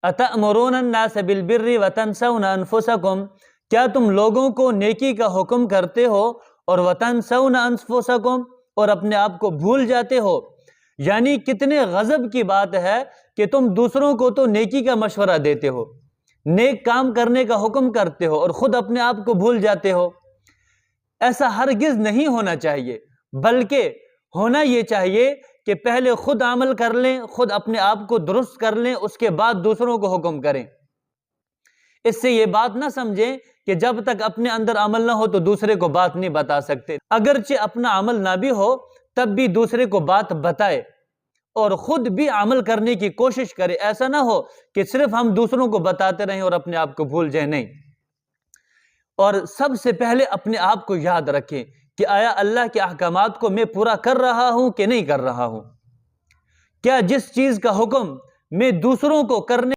اتأمرون الناس بالبر وتنسون انفسکم، کیا تم لوگوں کو نیکی کا حکم کرتے ہو اور وتنسون انفسکم، اور اپنے آپ کو بھول جاتے ہو؟ یعنی کتنے غضب کی بات ہے کہ تم دوسروں کو تو نیکی کا مشورہ دیتے ہو، نیک کام کرنے کا حکم کرتے ہو، اور خود اپنے آپ کو بھول جاتے ہو۔ ایسا ہرگز نہیں ہونا چاہیے، بلکہ ہونا یہ چاہیے کہ پہلے خود عمل کر لیں، خود اپنے آپ کو درست کر لیں، اس کے بعد دوسروں کو حکم کریں۔ اس سے یہ بات نہ سمجھیں کہ جب تک اپنے اندر عمل نہ ہو تو دوسرے کو بات نہیں بتا سکتے، اگرچہ اپنا عمل نہ بھی ہو تب بھی دوسرے کو بات بتائے اور خود بھی عمل کرنے کی کوشش کرے۔ ایسا نہ ہو کہ صرف ہم دوسروں کو بتاتے رہیں اور اپنے آپ کو بھول جائیں، نہیں۔ اور سب سے پہلے اپنے آپ کو یاد رکھیں کہ آیا اللہ کے احکامات کو میں پورا کر رہا ہوں کہ نہیں کر رہا ہوں؟ کیا جس چیز کا حکم میں دوسروں کو کرنے